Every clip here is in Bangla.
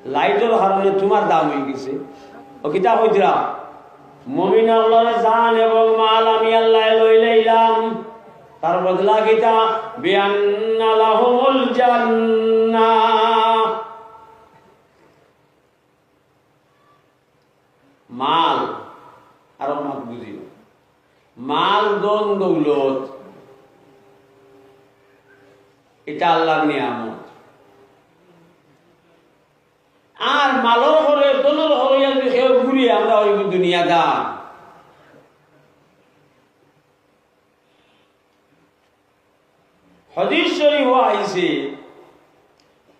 লাইটের কারণে তোমার দাম হয়ে গেছে। ও কিতা কইতরা, মুমিন আল্লাহর জান এবং মাল আমি আল্লাহ লই লইলাম, তার বদলা কিতা বিআন্না লাহুমুল জান্নাহ। মাল আর মাল বুঝিও, মাল দন দৌলত এটা আল্লাহর নিয়ামত। আর মালর ঘরে দলের ঘরে যদি কেউ ঘুরি আমরা ওই দুনিয়াদার। হাদিস শরীফ আইছে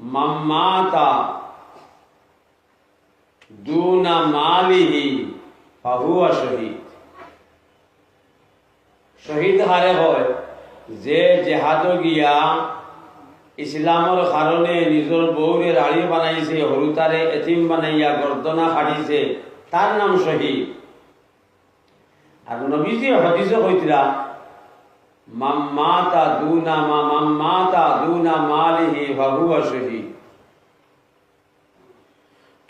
মাম্মাতা দুনা মালিহি ফাহুয়া শহীদ। শহীদ হারে হয় যে জেহাদ গিয়া ইসলামর কারণে নিজের বউরে রাড়ি বানাইছে, হরুতারে এতিম বানাইয়া গর্দনা কাটিছে, তার নাম শহীদ। আর নবীজি হাদিসে কইতরা মাম্মাতা দুনা মালিহি ফাহুয়া শহীদ।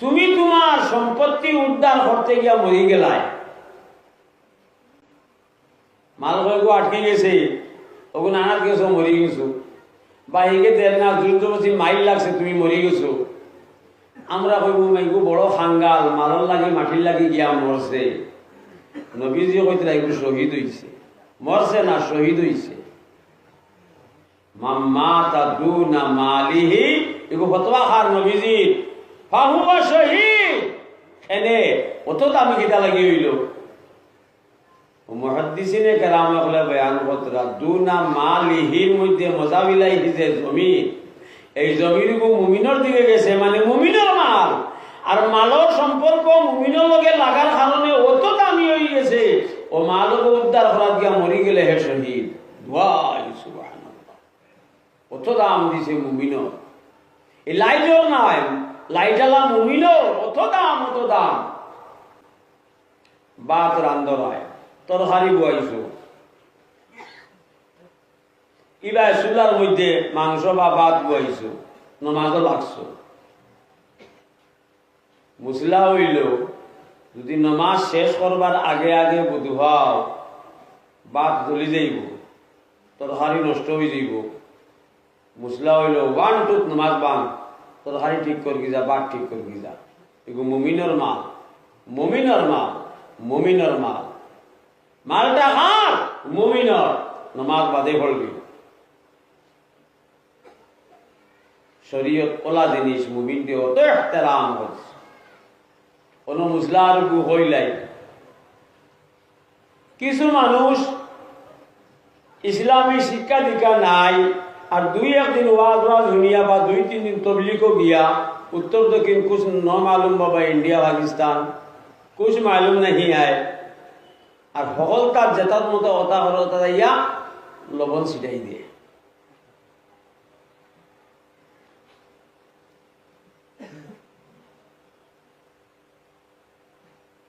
তুমি তোমার সম্পত্তি উদ্ধার করতে গিয়া মরি গেলায়, মাল কয়েক আটকে গেছে, ওগুলো আনার গেছো মরি গেছো, বা এগে দেড় না দ্রুতবতী মাইল লাগছে তুমি মরি গেছো, আমরা কইব মাইগু বড় খাঙ্গাল, মালর লাগি মাটির লাগি গিয়া মরছে। নবীজি কইতরা এগুলো শহীদ হইছে, মরছে না শহীদ হইছে। মাম্মাতা দুনা মালিহি এগো ফতোয়া খার নবীজি ফাহুয়া শহীদ। এনে অত দামি কিতা লাগি হইল। মুহাদ্দিসিনে কেরামে বলে বয়ান করতরা দুনা মালিহির মধ্যে মজাবিলাই যে জমি, এই জমিটুকু মুমিনের দিকে গেছে, মানে মুমিনের মাল। আর মালর সম্পর্ক মুমিনের লগে লাগার কারণে অত দামি হয়ে গেছে, ও মালকে উদ্ধার করার গিয়া মরি গেলে হে শহীদ। সুবহানাল্লাহ, অত দাম দিছে মুমিনের। এই লাইটও নাই, লাইটালা মুমিনের অত দাম, অত দাম। বাত রান্ধরায় তরকারি বয়াইছো, ইবা চুলার মধ্যে মাংস বা ভাত বয়াইছো, নমাজও লাগছো। মুসলা হইল যদি নমাজ শেষ করবার আগে আগে বুধু হও, ভাত জ্বলি যাইব, তরকারি নষ্ট হয়ে যাইব। মুসলা হইল 1 2 নমাজ বান, তরকারি ঠিক করি যা, ভাত ঠিক করি যা। এগুলো মুমিনের মাল, মুমিনের মাল, মুমিনের মাল। মালটা কার? মুমিনের। নমাজ বাদে পড়বি। শরীয়ত ওলা জিনিস মুমিন দিয়ে অত ইহতেরাম করছে। কোন মুসলার হইলাই কিছু মানুষ ইসলামী শিক্ষা দীক্ষা নাই, আর 2-1 দিন ওয়াজ শুনিয়া বা 2-3 দিন তবলিগও গিয়া उत्तर दक्षिण कुछ न मालूम बाबा इंडिया पाकिस्तान कुछ मालूम नहीं है और সকলকার জেতার মতো অতা হরতা ইয়া লবণ ছিটাই দিয়ে।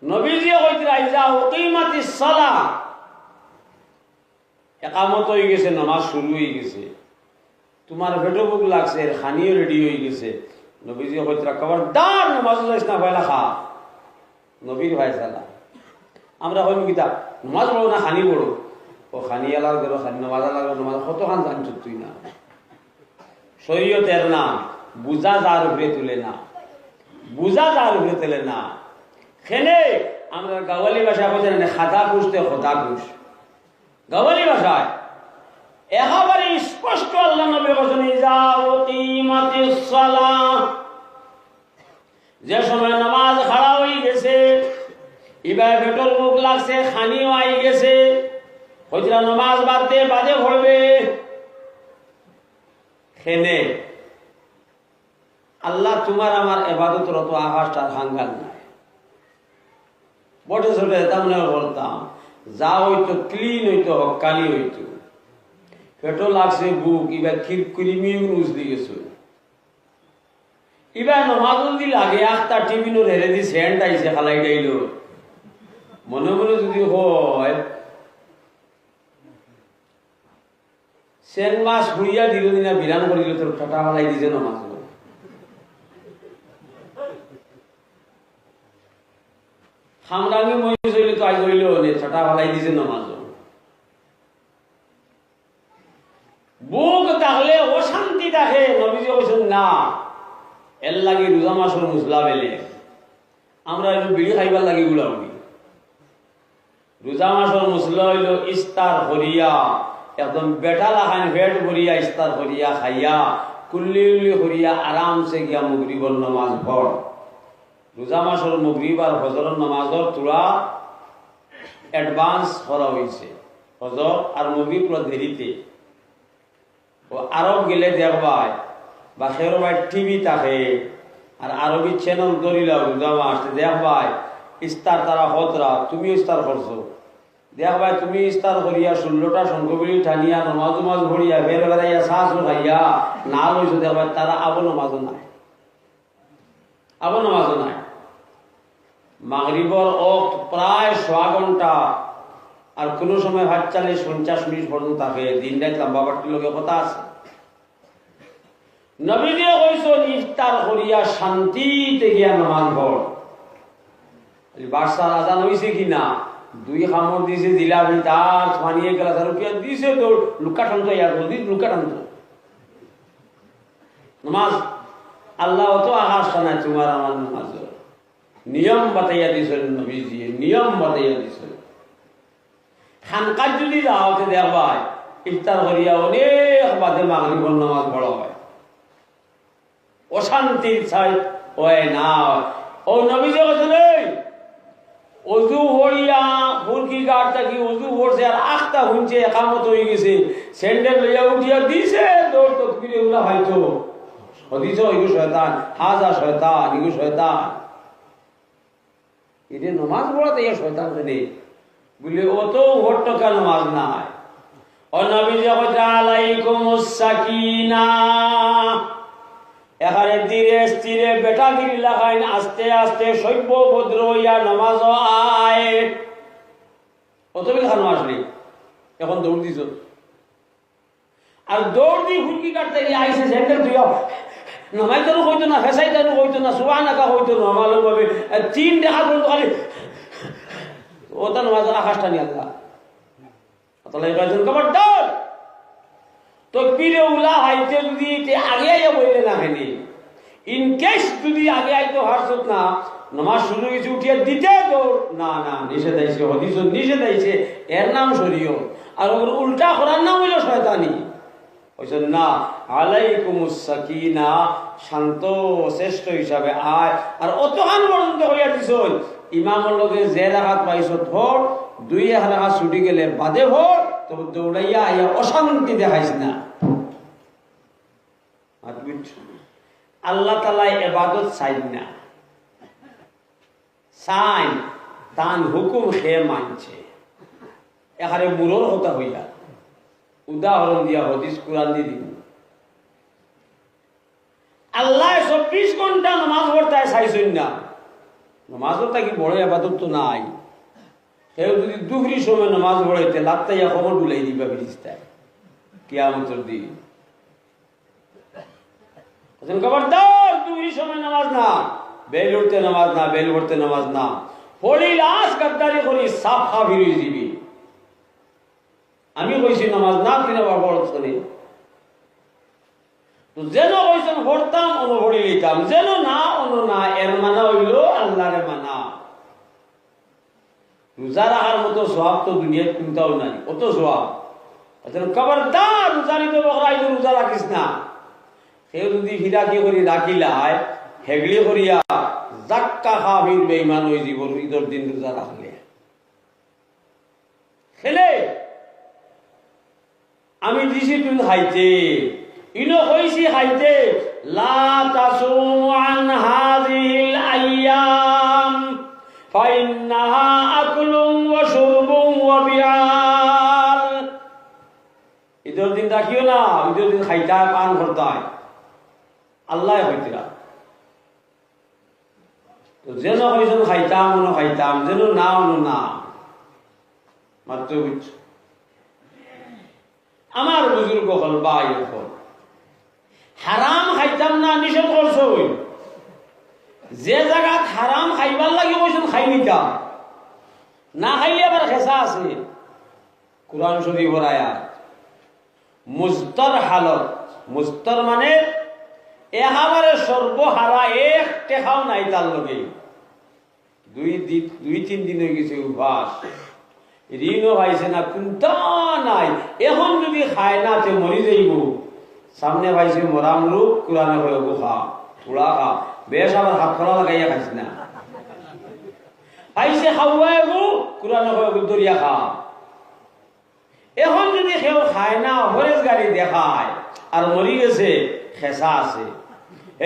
নবীজি কইতে আইজা উকিমাতিস সালাহ, একামত হয়ে গেছে, নামাজ শুরু হয়ে গেছে, তোমার পেটে ভুক লাগছে, খানিও রেডি হয়ে গেছে, নবীজি কইতে খবরদার নামাজ যাইস না, পয়লা খা। নবীর ভাই সালা আমরা কইম কিতা নামাজ পড়ো না খানি পড়ো, ও খানি আলাদা করো, খানি নামাজ আলাদা করো, নামাজ কত খান জানছ তুই না। শরীয়তের নাম বুঝা যার উপরে তুলে না, বুঝা যার উপরে তুলে না। খেলে আমরা গাওয়ালি ভাষায় বলতে না খাতা খুঁজতে খোদা খুঁজ, গাওয়ালি ভাষায় একেবারে স্পষ্ট আল্লাহ নবী বলেছেন ইজা উকিমাতিস সালাহ, যে সময় নামাজ খাড়া হয়ে গেছে, এবার পেট্রোল মুখ লাগছে, খানিও আই গেছে, হইতরা নামাজ বাদে বাদে পড়বে। খেনে আল্লাহ তোমার আমার এবাদতের অত আকাশটা হাঙ্গাল নাই, বটে ছোটে তেমন বলতাম, যা হইতো ক্লিন হইতো, হকালি হইতো, পেট্রোল লাগছে বুক, এবার খিরকুরিমিও উজলি গেছে, এবার নমাজ যদি লাগে একটা টিফিনের হেরে দি সেন্ট আইসে খালাই গাইল, মনে মনে যদি হয় সেন মাস ঘুরিয়া দিল দিনা বিরান করিল, তোর টাটা ফালাই দিছে নমাজ। খামরানি মহিষ হইলে তো আজ হইলেও নেই ছটা ফেলাই দিছে নমাজ বুক তাহলে অশান্তি থাকে নবীজি বলছেন না এর লাগে রোজা মাসের মুসলা বেলে আমরা একটু বিড়ি খাইবার লাগি গুলাবি রোজা মাসের মুসলা হইল ইস্তার হরিয়া একদম বেটা লাখান পেট ভরিয়া ইস্তার হরিয়া খাইয়া কুল্লি উল্লি হরিয়া আরামসে গিয়া মগরিবর নমাজ পড় রোজা মাসের মগরিব আর ফজরের নমাজর তোরা অ্যাডভান্স করা হয়েছে ফজর আর মগরিব পুরো দেরিতে আরব গেলে দেখবাই বা সেরবাই টিভি থাকে আর আরবি চ্যানেল ধরিলাম রোজা মাস দেখবাই ইস্তার তারা হতরা তুমি ইস্তার করছো দেখবাই তুমি ইস্তার করিয়া 16টা শঙ্কবিলি টানিয়া নমাজ নমাজ ভরিয়া বের বেড়াইয়া শ্বাস খাইয়া না লইছো দেখবাই তারা আবো নমাজও নাই আবো নমাজও নাই মাগরিবর প্রায় 1.5 ঘন্টা আর কোন সময় 40-50 মিনিট পর্যন্ত থাকে দিন রাত লম্বা বাড়তির লোকে কথা আছে নবীজি কইছেন ইফতার করিয়া শান্তিতে গিয়া নামাজ পড় বাদশাহ আজান হইছে কিনা 2 খামড় দিছে জিলাপি তার ফানিয়ে গেল তার কি দিছে তো লুকা টানতো ইয়া যদি লুকা টানতো নামাজ আল্লাহ তো আকাশ টানা তোমার আমার নামাজ নিয়ম বাতাইয়া দিছেন নবীজি নিয়ম বাতাইয়া দিছেন খানকার যদি যাওয়াতে দেখবাই ইফতার করিয়া অনেক বাদে মাগরিবের নামাজ পড়া হয় অশান্তির ছাই হয় না ও নবীজি বলেছেন অজু হরিয়া ফুরকি গাড় থাকি অজু হরছে আর আখটা হুনছে একামত হয়ে গেছে স্যান্ডেল লইয়া উঠিয়া দিছে দৌড় তকবিরে উলা হয়তো হদিছ ইগু শয়তান হাজা শয়তান ইগু শয়তান এতে নামাজ পড়াতে ইয়া শয়তান রে বলে ও তো ওর টাকা নামাজ নাই ও নবীজি কইতে আলাইকুমুস সাকিনা এখানে ধীরে স্থিরে বেটাগিরি লাগাইন আস্তে আস্তে সভ্য ভদ্র ইয়া নামাজ আয় অতবিল খানো আসলি এখন দৌড় দিছ আর দৌড় দিয়ে ফুটকি কাটতে গিয়ে আইসে স্যান্ডেল তুইও নামাজ জানো হইতো না ফেসাই জানো হইতো না সুবহান আল্লাহ হইতো না মালুম ভাবে 3 দেখা পর্যন্ত খালি ওটা নামাজ আকাশটা নিয়ে আল্লাহ তাহলে একজন কবর দৌড় তো পীরে উলা হাইতে যদি আগে আইয়া বললে না হেনি ইন কেস যদি আগে আইতো হারছত না নামাজ শুরু হয়েছে উঠিয়া দিতে তো না না নিষেধ আইছে হদিস নিষেধ আইছে এর নাম শরীয়ত আর ওর উল্টা করার নাম হইল শয়তানি কইছেন না আলাইকুমুস সাকিনা শান্ত শ্রেষ্ঠ হিসাবে আয় আর অতখান পর্যন্ত হইয়া দিছন ইমামের লগে যে রাখাত পাইছো ধর 2 রাখাত ছুটি গেলে বাদে ভর তো দৌড়াইয়া আইয়া অশান্তি দেখাইছ না আল্লাহ তাআলা ইবাদত চাই না চাই তান হুকুম হে মানছে এখানে মুরর কথা হইয়া উদাহরণ দিয়া হাদিস কুরআন দি দিন আল্লাহ 24 ঘন্টা নামাজ পড়তে চাইছেন না নামাজও তা কি বড় ইবাদত তো নাই কেউ যদি দুহরি সময় নামাজ পড়াইতে লাত্তাইয়া খবর ডুলাই দিবা ফিরিস্তায় কিয়ামতের দিন খবরদার দুহরি সময় নামাজ না বেল উঠতে নামাজ না বেল উঠতে নামাজ না পড়ি লাশ গাদ্দারি করি সাফ খাবির দিবি আমি কইছি নামাজ না কিনা বাবার শুনি তো যেন কইছেন পড়তাম অনু পড়ি লইতাম যেন না অনু না এর মানা হইল আল্লাহর মানা রোজা রাখার মতো সওয়াব তো দুনিয়ায় কোনটাও নাই কত সওয়াব খবরদার রোজা নিতে বকরাই রোজা রাখিস না কেউ যদি ফিরাকি করি রাখিলায় হেগড়ি করিয়া জাক্কা খাবির বেঈমান হয়ে যাব ঈদের দিন রোজা রাখলে খেলে আমি দিছি তুই খাইতে ইনো কইছি খাইতে লা তাসুমু আন হাযিহিল আইয়াম ফাইন্নাহা আকলুম ওয়া শুরবুম ওয়া বিআল ঈদের দিন রাখিও না ঈদের দিন খাইতা পান করতা আল্লাহ হইতিরা তো যেন কইছেন খাইতাম মনো খাইতাম যেন না মনো না মাত্র বুঝ আমার বুজুর্গ হল ভাই হল হারাম খাইতাম না নিষেধ করছো যে জায়গা হারাম খাইবার লাগে কইছেন খাই নিতাম না খাইলে আবার খেসা আছে। কুরআন শরীফের আয়াত মুস্তর হালত, মুস্তর মানে একেবারে সর্বহারা, এক টেকাও নাই তার লগে। 2-3 দিন হয়ে গেছে উপাস, ঋণও পাইছে না, কোনটা নাই। এখন যদি খায় না তে মরি যাইব। সামনে পাইছে মরাম রূপ, কোরআনে কয় খা, থোড়া খা, বেশ আবার হাত খোলা লাগাইয়া খাইছে না। পাইছে খাওয়াই গো, কোরআনে কয় দরিয়া খা। এখন যদি কেউ খায় না, হরেজ গাড়ি দেখায় আর মরি গেছে, খেসা আছে।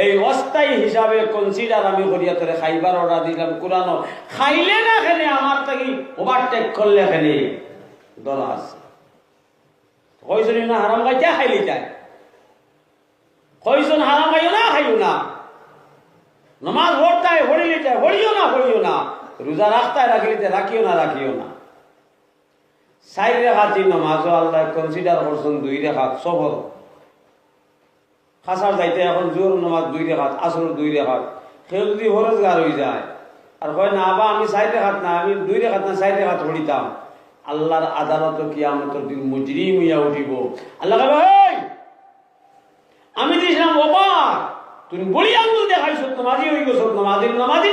এই অস্থায়ী হিসাবে কনসিডার আমি করিয়া তোরে খাইবার অর্ডার দিলাম। কোরআন খাইলে না খেলে আমার থাকি ওভারটেক করলে খেলে দরা আছে। কইজন না হারাম খাইতে খাইলি যায়, কইজন হারাম খাইও না খাইও না, নমাজ পড়তায় হরিলে যায় হরিও না, রোজা রাখতায় রাখিলিতে রাখিও না। 4 রেখাতি নমাজও আল্লাহ কনসিডার করছেন 2 রেখাত সফর। খাসার যাইতে এখন জোর নমাজ 2 রেখাত, আসর 2 রেখাত। কেউ যদি ফরজগার হয়ে যায় আর কয় না আবা আমি 4 রেখাত না, আমি 2 রেখাত না 4 রেখাত পড়িতাম, আল্লাহর আদালত কিয়ামতের দিন মুজরিম হইয়া উঠিব। আল্লাহ কয় আমি দিছিলাম বাবা, তুমি বলি আঙ্গুল দেখাইছ, নমাজি হয়ে গেছ, নমাজি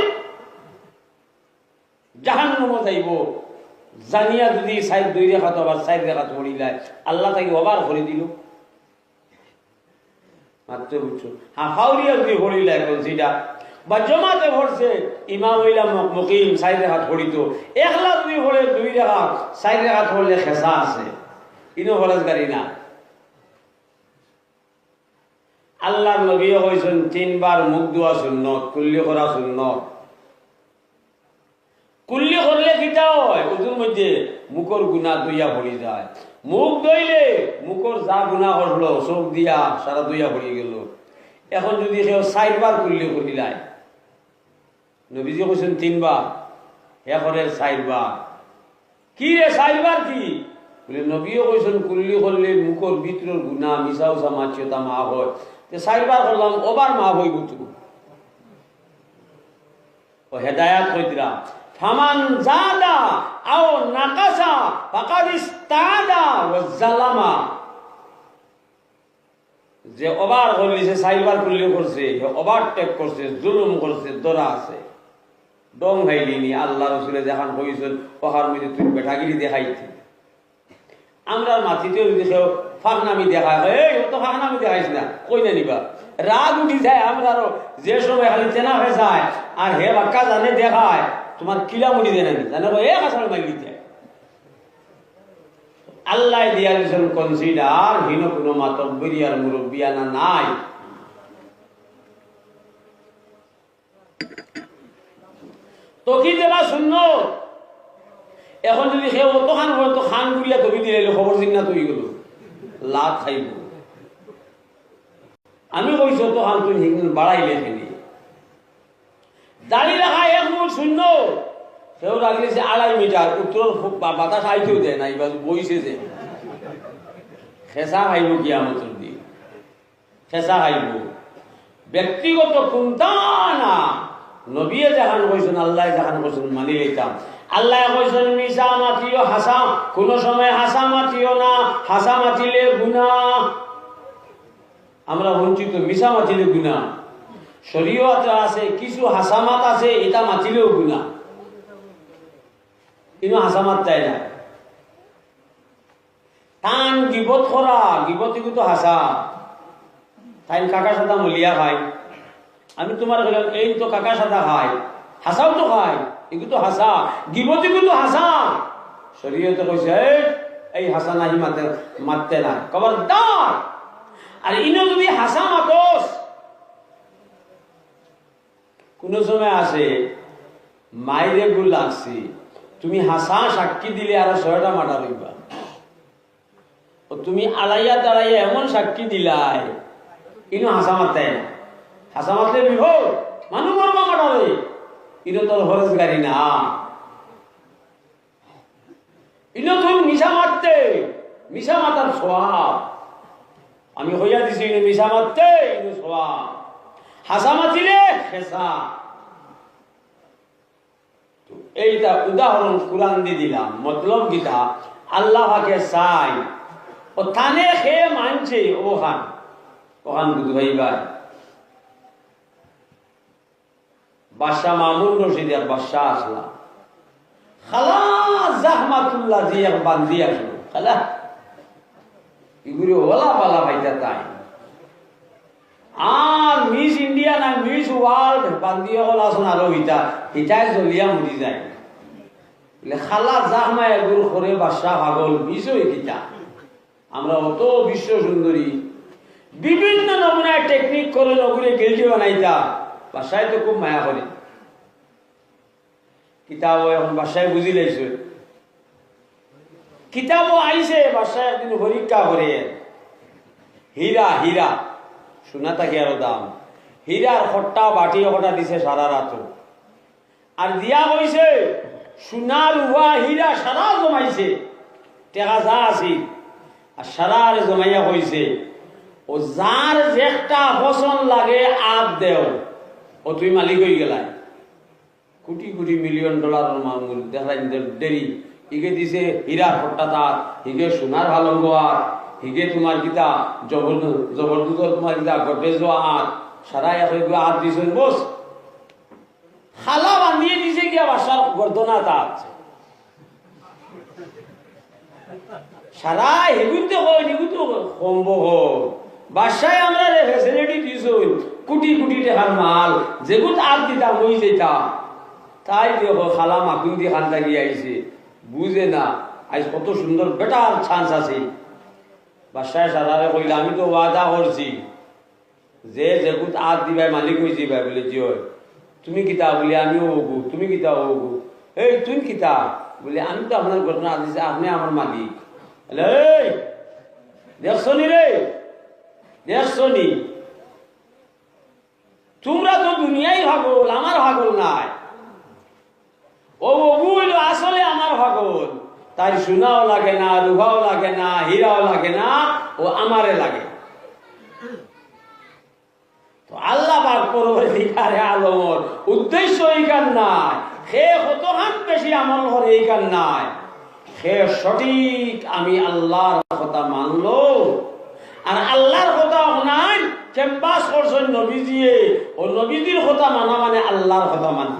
জাহান্নামে যাইব। জানিয়া যদি 2 রেখাত আবার 4 রেখাত পড়িলায়, আল্লাহ তাকে ওভার করে দিল। মাত্র বুঝছো, হাফাউরিয়া যদি পড়িলা এখন সেটা বা জমাতে পড়ছে, ইমাম হইলাম মুকিম 4 রেখাত পড়িত, একলা যদি পড়ে 2 রেখাত 4 রেখাত পড়লে খেসা আছে, ইনো ফরজগারি না। আল্লাহর নবী কইছেন 3 বার মুখ ধোয়া সুন্নত, কুল্লি করা সুন্নত। কুল্লি করলে কিটা হয়, ওদের মধ্যে মুখর গুণা দইয়া ভরি যায়। মুখ দইলে মুখর যা গুণা করলো চোখ দিয়া সারা দইয়া ভরি গেল। এখন যদি কেউ 4 বার কুল্লি করিলায়, নবীজি কইছেন 3 বার, এখনের 4 বার। কি রে 4 বার কি বলে? নবীও কইছেন কুল্লি করলে মুখর ভিতরের গুণা মিশা উষা মাছিয়তা মা হয়। 4 বার করলাম, ওবার মা হই বুঝু। ও হেদায়াত হইতরা ফামান জাদা আও নাকাসা ফাকাদ ইস্তাদা ওয়া জালামা। যে ওভার করলিছে, 4 বার কুল্লি করছে, ওভারটেক করছে, জুলুম করছে, দরা আছে। ডং হাইলিনি আল্লাহ রাসূলে দেখান কইছেন ওহার মধ্যে তুই বেঠাগিরি দেখাইতে। আমরা মাটিতেও যদি কেউ ফাঁকনামি দেখায়, এই ও তো ফাঁকনামি দেখাইছ না, কই না নিবা, রাগ উঠি যায়। আমরা যে সময় খালি চেনা হয়ে যায় আর হে বাক্কা জানে দেখায়, তোমার কিলা মুড়ি দেয় নাকি জানে এক আসলে মাগি যায়। আল্লাহ দিয়া দিয়েছেন কনসিডার, হীন কোনো মাতব্বরি আর মুরব্বিয়ানা নাই। তো কি দেবা শূন্য। এখন যদি সে অত খান হয়তো খান গুলিয়া তবি দিলে খবর চিন্তা তৈরি গেল লাভ খাইব। আমি কইছি অত খান তুই বাড়াইলে ফেলি দাঁড়িয়ে রাখা 1 মুঠ শূন্য, সেও রাখলেছে 2.5 মিটার, উত্তর বাতাস আইতেও দেয় না, এবার বইছে যে খেসা খাইব কিয়ামতের দিন, খেসা খাইব। ব্যক্তিগত কোনটা না, নবীয়ে জাহান কইছেন, আল্লাহ জাহান কইছেন, মানি লইতাম। আল্লাহ কইছেন মিশা মাতিও হাসা, কোন সময় হাসা মাতিও না, হাসা মাতিলে গুনাহ। আমরা বঞ্চিত, মিশা মাতিলে গুনাহ। শরীয়তে আছে কিছু হাসামাত আছে, এটা মাতিলেও গুনাহ, কিন্তু হাসামাত চাই না। টান গিবত করা, গিবত কিন্তু হাসা। তাই কাকা সাদা মলিয়া খায়, আমি তোমার বললাম এই তো কাকা সাদা খায়, হাসাও তো খায়, এগুলো তো হাসা। গিবতি কিন্তু হাসা। শরীয়তে কইছে এই হাসা নাহি মারতে না, খবরদার। আর ইনো যদি হাসা মাতস, কোন সময় আসে মাইরে গুল লাগছি, তুমি হাসা সাক্ষী দিলে আর 6টা মাটা রইবা। তুমি আড়াইয়া তাড়াইয়া এমন সাক্ষী দিলাই, ইনো হাসা মারতে না। হাসা মারলে বিভোর মানুষ মরবা মাটারে, ইনো তোর হরজ গাড়ি না। ইনো তুমি মিশা মারতে, মিশা মাতার স্বভাব। আমি হইয়া দিছি ইনো মিশা মারতে, ইনো স্বভাব। হাসা মাতিলে খেসা। এইটা উদাহরণ কোরআন দিয়ে দিলাম, মতলব গীতা আল্লাহকে চাই ও থানে খেয়ে মানছে ওখান ওখান বুধ ভাই ভাই বাদশাহ মামুন রশিদ আর বাদশাহ আসলা খালা জাহমাতুল্লাহ জি এক বান্দি আসলো খালা এগুলো ওলা পালা ভাইটা তাই আর মিস ইন্ডিয়া না মিস ওয়ার্ল্ড বান্দিয়া হল আসুন আরো হিতা হিতায় জ্বলিয়া মরি যায় বলে খালা জাহমা এগুলো করে বাদশাহ পাগল মিস হয়ে গীতা আমরা অত বিশ্ব সুন্দরী বিভিন্ন নমুনায় টেকনিক করে নগুলো গেলটি বানাইতা বাসায় তো খুব মায়া করে কিতাবও এখন বাসায় বুঝি লাইছে কিতাবও আইছে বাসায় একদিন পরীক্ষা করে হীরা হীরা সোনা থাকে আরো দাম হীরার খট্টা বাটি ওটা দিছে সারা রাত আর দিয়া হয়েছে সোনার উহা হীরা সারা জমাইছে টেকা যা আছে আর সারা জমাইয়া হয়েছে ও যার যেটা পছন্দ লাগে আদ দেও ও তুই মালিক হয়ে গেলাই কোটি কোটি মিলিয়ন ডলারের মামুল দেখাই দেরি হিগে দিছে হীরার খট্টা তার হিগে সোনার ভালো গোয়ার হিগে তোমার গীতা জবরদস্ত তোমার গীতা গডরেজ হাত সারা হাত দিছেন বস খালা বান্ধিয়ে দিছে গিয়া বাসার গর্দনা তার সারা হেগুতে হয় নিগুতে সম্ভব বাসায় আমরা ফেসিলিটি দিছ কোটি কোটি টাকার মাল যেগুলো আর দিতাম হয়ে যেতাম তাই দেখো খালা মাকুন দিয়ে খান্তা গিয়ে আইছে বুঝে না আজ কত সুন্দর বেটার চান্স আছে বাসায় সারারে কইলে আমি তো ওয়াদা করছি যে যেগুলো আর দিবাই মালিক হয়ে যাবাই বলে জি হয় তুমি কিতা বলি আমিও ওগু তুমি কিতা ওগু এই তুই কিতা বলে আমি তো আপনার ঘটনা দিছি আপনি আমার মালিক এই দেখছনি রে দেখছনি তোমরা তো দুনিয়াই ভাগল আমার ভাগল নাই ও ওগু হইল আসলে আমার ভাগল তাই সোনাও লাগে না রুহাও লাগে না হীরাও লাগে না ও আমারে লাগে তো আল্লাহ পাক পরবর্তীকালে আলমর উদ্দেশ্য এইখান নাই সে কতখান বেশি আমল করে এইখান নাই সে সঠিক আমি আল্লাহর কথা মানলো আর আল্লাহর কথা নাই ক্যাম্পাস করছেন নবীজিয়ে ও নবীজির কথা মানা মানে আল্লাহর কথা মানা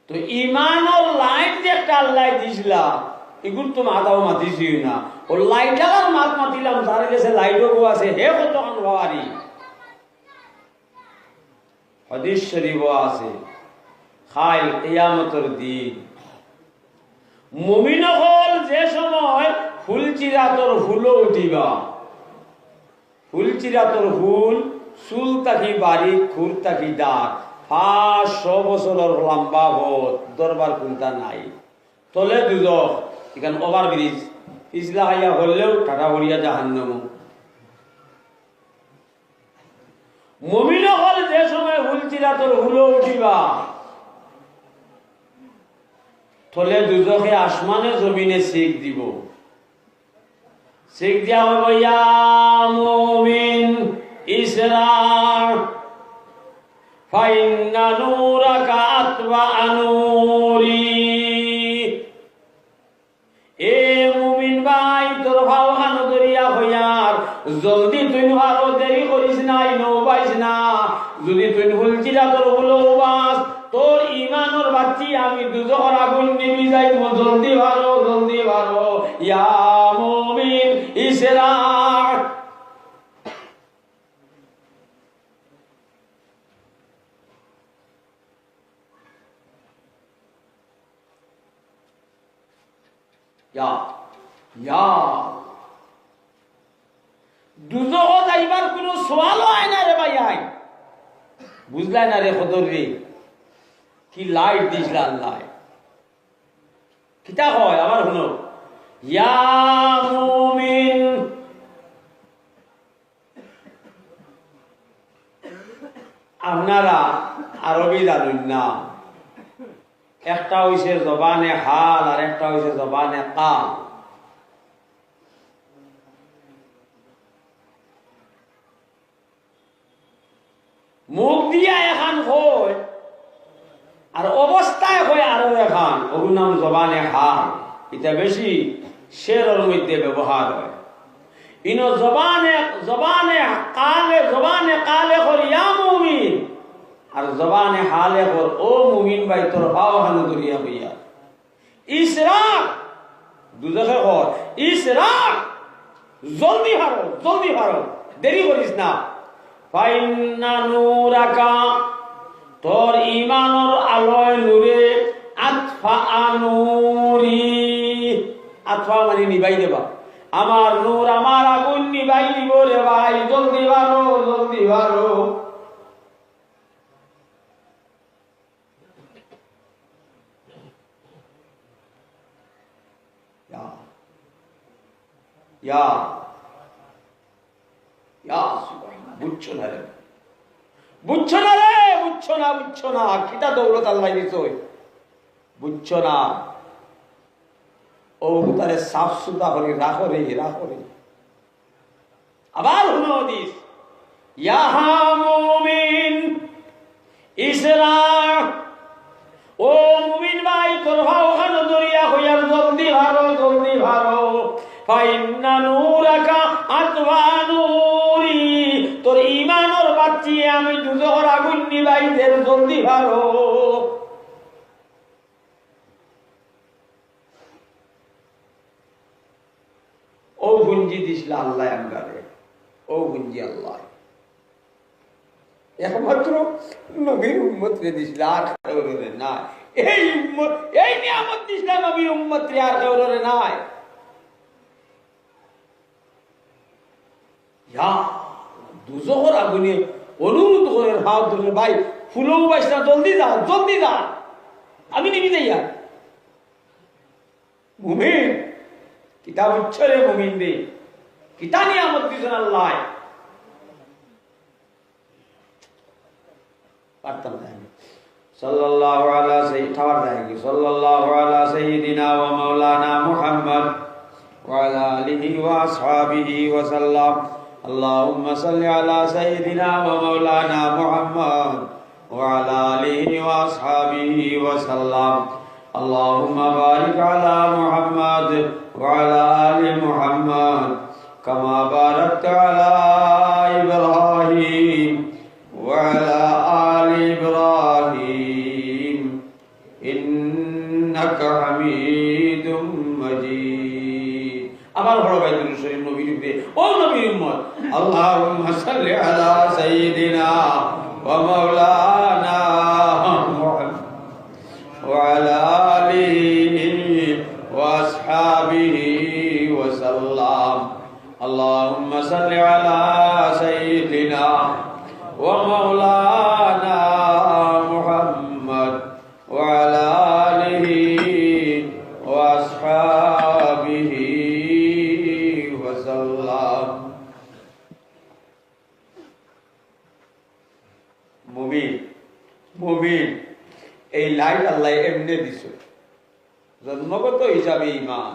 তো ইমানের লাইট যে একটা আল্লাহ দিছিলা এগুলো তো মাথাও মাতিছি না ও লাইটার মাত মাতিলাম তার কাছে লাইটও আছে হে কত আনবারি হাদিস শরীফ আছে খাইল কিয়ামতের দিন মুমিন হল যে সময় ফুল চিরাতর ফুলও উঠিবা ফুল চিরাতর ফুল চুল তাকি বাড়ি খুর তাকি দাঁত 500 বছরের লম্বা ভোট দরবার কোনটা নাই তলে দুজক এখানে ওভার ব্রিজ পিছলা হাইয়া হলেও টাটা হরিয়া জাহান্নাম মুমিন হল যে সময় ফুল চিরাতর ফুলও উঠিবা তলে দুজকে আসমানে জমিনে শিখ দিব শিখ দিয়া হইব ইয়া মুমিন ইসরার ফাইন্না নূরাকা আতবা আনুরি এ মুমিন ভাই তোর ভাও খান দরিয়া হইয়ার জলদি তুই ভালো দেরি করিস না ইনো পাইস না যদি তুই ভুলছিলা তোর হলো বাস তোর ইমানের বাচ্চি আমি দুজোর আগুন নিবি যাইব জলদি ভালো ইয়া মুমিন ইসরার দুজক যাইবার কোন সোয়ালও হয় না রে ভাই আই বুঝলাই না রে খদর রে কি লাইট দিছিল আল্লাহ কিতা হয় আবার শুনো ইয়া মুমিন আপনারা আরবি জানুন না একটা হইছে জবানে হাল আর একটা হইছে জবানে কাল মুখ দিয়া এখন হো ওর নাম জবানে হাল। এটা বেশি শেরের মধ্যে ব্যবহার হয়। ইনো জবানে জবানে কালে কর ইয়া মুমিন, আর জবানে হালে কর ও মুমিন ভাই তোর ভাও হানো দরিয়া হইয়া। ইসরাক দুজখে কর ইসরাক, জলদি হারো, দেরি করিস না। ফাইন্না নূরাকা, তোর ঈমানের আলোয় নূরে আতফা আনুরি, আতফা মানে নিবাই দেবা, আমার নূর আমার আগুন নিবাই দিব রে ভাই, জলদি বারো। বুঝছো না কিটা দৌলত আল্লাহ দিত, বুঝছো না। ও তারে সাফ সুতা করে রাখো রে। আবার হুনো দিস ইয়া মুমিন ইসরা, ও মুমিন ভাই তোর ভাও খানো দরিয়া হইয়ার জলদি ভারো। ফাইন্না নূরাকা আতওয়া নূরি, তোর ঈমানের বাচ্চি আমি দুজোহর আগুন নিবাই দের, জলদি ভারো। ও গুঞ্জি দিছিল আল্লাহ আঙ্গারে, ও গুঞ্জি আল্লাহ একমাত্র নবীর উম্মত রে দিছিল, আর কাউরে না। এই নিয়ামত দিছিল নবীর উম্মত রে, আর কাউরে নাই। দুজোহর আগুনে অনুরোধ করে হাত ধরে, ভাই ফুলও পাইস না, জলদি যা, আমি নিবি যাইয়া। মুমিন কিতাব উচ্ছরে, মুমিন রে কিতা নিয়ামত দিছেন আল্লাহ, পারতাম না আমি। সাল্লাল্লাহু আলা সাইয়্যিদিনা ওয়া মাওলানা মুহাম্মদ ওয়া আলা আলিহি ওয়া আসহাবিহি ওয়া সাল্লাম। আল্লাহুম্মা সাল্লি আলা সাইয়্যিদিনা ওয়া মাওলানা মুহাম্মদ ওয়া আলা আলিহি ওয়া আসহাবিহি ওয়া সাল্লাম। আল্লাহুম্মা বারিক আলা মুহাম্মদ ওয়া আলা আলি মুহাম্মদ কামা বারাকতা আলা ইব্রাহিম ওয়া আলা আলি ইব্রাহিম ইন্নাকা হামিদুম মাজিদ। আমার বড় ভাই দুরূদ শরীফ নবীর উপরে, ও নবীর উম্মত, আল্লাহুম্মা সাল্লি আলা সাইয়্যিদিনা ওয়া মাওলানা মুহাম্মদ ওয়া আলা আলিহি ওয়া আসহাবিহি ওয়া সাল্লাম। আল্লাহুম্মা সাল্লি আলা সাইয়্যিদিনা ওয়া মাওলানা মুহাম্মদ ওয়া আলা আলিহি ওয়া আসহাবিহি ওয়া সাল্লাম। মুমিন এই লাইট আল্লাহ এমনি দিছে, জন্মগত হিসাবে ঈমান।